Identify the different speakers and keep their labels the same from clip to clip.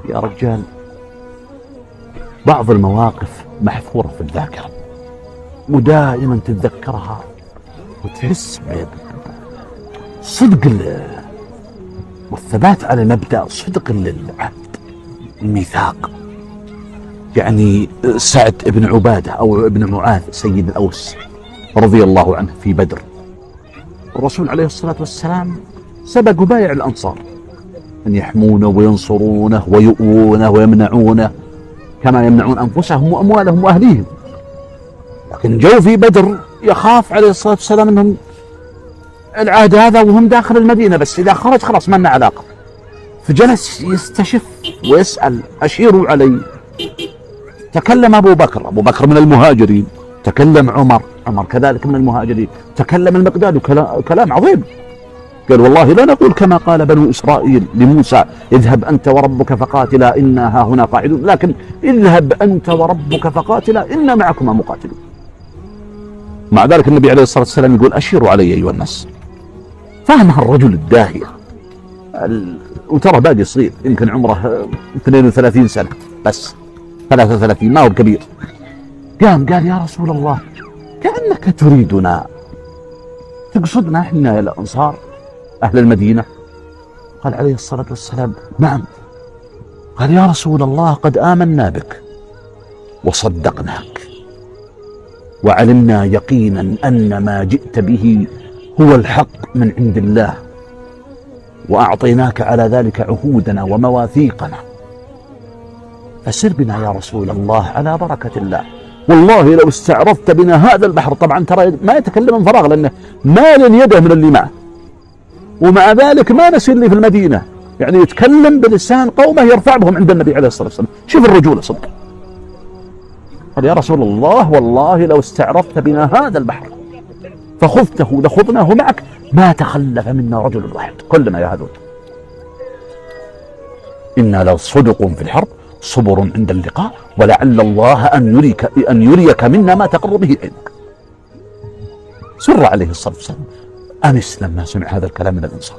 Speaker 1: يا رجال بعض المواقف محفورة في الذاكرة ودائما تتذكرها وتحس صدق والثبات على مبدأ صدق العهد الميثاق. يعني سعد بن عبادة أو ابن معاذ سيد الأوس رضي الله عنه في بدر، الرسول عليه الصلاة والسلام سبق وبايع الأنصار أن يحمونه وينصرونه ويؤوونه ويمنعونه كما يمنعون أنفسهم وأموالهم وأهليهم، لكن جو في بدر يخاف عليه الصلاة والسلام أنهم العهد هذا وهم داخل المدينة، بس إذا خرج خلاص ما لنا علاقة. فجلس يستشف ويسأل أشيروا علي. تكلم أبو بكر من المهاجرين، تكلم عمر كذلك من المهاجرين، تكلم المقداد كلام عظيم. قال والله لا نقول كما قال بنو إسرائيل لموسى اذهب أنت وربك فقاتلا إنا ها هنا قاعدون، لكن اذهب أنت وربك فقاتلا إنا معكما مقاتلون. مع ذلك النبي عليه الصلاة والسلام يقول أشيروا علي أيها الناس. فهمها الرجل الداهية وترى باقي صغير يمكن عمره 32 سنة بس 33 ما هو كبير. قال يا رسول الله كأنك تريدنا تقصدنا احنا الأنصار أهل المدينة؟ قال عليه الصلاة والسلام نعم. قال يا رسول الله قد آمنا بك وصدقناك وعلمنا يقينا أن ما جئت به هو الحق من عند الله، وأعطيناك على ذلك عهودنا ومواثيقنا، فسر بنا يا رسول الله على بركة الله، والله لو استعرضت بنا هذا البحر. طبعا ترى ما يتكلم من فراغ لأنه مال يده من اللي معه، ومع ذلك ما نسي اللي في المدينة، يعني يتكلم بلسان قومه يرفع بهم عند النبي عليه الصلاة والسلام. شوف الرجولة صدق. قال يا رسول الله والله لو استعرضت بنا هذا البحر فخذته لخذناه معك ما تخلف منا رجل واحد كلنا يا هذول. إنا لصدق في الحرب صبر عند اللقاء ولعل الله أن يريك منا ما تقر به عينك. سر عليه الصلاة والسلام أنس لما سمع هذا الكلام من الأنصار،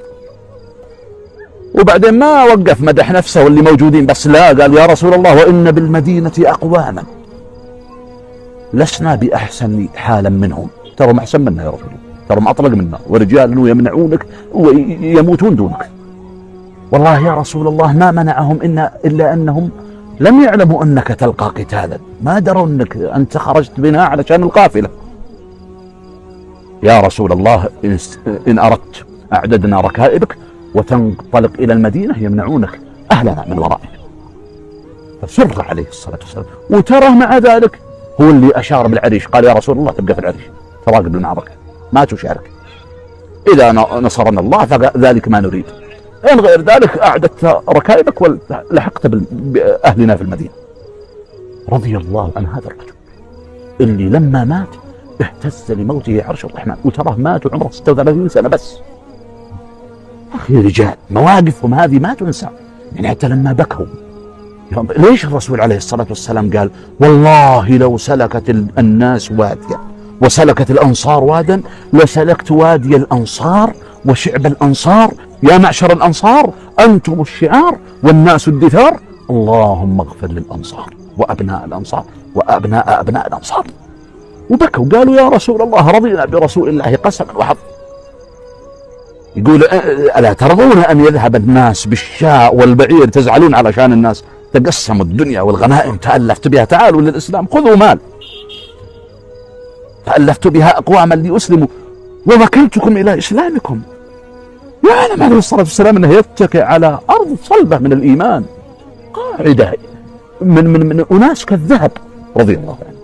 Speaker 1: وبعدين ما وقف مدح نفسه واللي موجودين بس، لا قال يا رسول الله وإن بالمدينة أقواما لسنا بأحسن حالا منهم. ترى ما أحسن منا يا رسول الله، ترى ما أطلق منا، ورجال يمنعونك ويموتون دونك. والله يا رسول الله ما منعهم إلا أنهم لم يعلموا أنك تلقى قتالا، ما دروا أنك أنت خرجت بنا علشان القافلة. يا رسول الله إن أردت أعددنا ركائبك وتنطلق إلى المدينة يمنعونك أهلنا من ورائك. فسر عليه الصلاة والسلام، وترى مع ذلك هو اللي أشار بالعريش، قال يا رسول الله تبقى في العريش تراقب المعركة ما تشارك، إذا نصرنا الله فذلك ما نريد، إن غير ذلك أعددت ركائبك ولحقت بأهلنا في المدينة. رضي الله عن هذا الرجل اللي لما مات اهتز لموته عرش الرحمن، وتراه مات وعمره 36 سنة بس. أخي رجال مواقفهم هذه ما تنسى، يعني حتى لما بكوا ليش الرسول عليه الصلاة والسلام قال والله لو سلكت الناس واديا وسلكت الأنصار وادا لسلكت وادي الأنصار وشعب الأنصار، يا معشر الأنصار أنتم الشعار والناس الدثار، اللهم اغفر للأنصار وأبناء الأنصار وأبناء أبناء الأنصار. وبكوا قالوا يا رسول الله رضينا برسول الله قسما وحظ. يقول ألا ترضون أن يذهب الناس بالشاء والبعير، تزعلون علشان الناس تقسموا الدنيا والغنائم تألفت بها، تعالوا للإسلام خذوا مال، تألفت بها أقواما ليسلموا ووكلتكم إلى إسلامكم. يعلم عليه الصلاة والسلام أنه يتكئ على أرض صلبة من الإيمان، قاعدة من أناس كالذهب رضي الله عنه.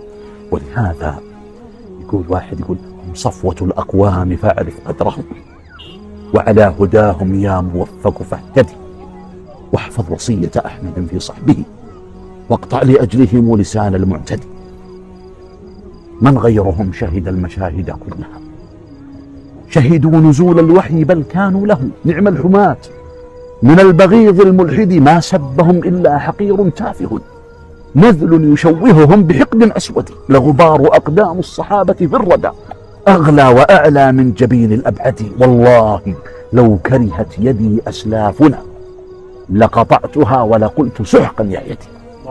Speaker 1: ولهذا يقول واحد يقول هم صفوة الأقوام فاعرف قدرهم وعلى هداهم يا موفق فاهتدي، واحفظ وصية أحمد في صحبه واقطع لأجلهم لسان المعتدي. من غيرهم شهد المشاهد كلها، شهدوا نزول الوحي بل كانوا له نعم الحماة، من البغيض الملحد ما سبهم إلا حقير تافه، نذل يشوههم بحقد أسود، لغبار أقدام الصحابة في الردى، أغلى وأعلى من جبين الأبعد، والله لو كرهت يدي أسلافنا لقطعتها ولقلت سحقا يا يتيم.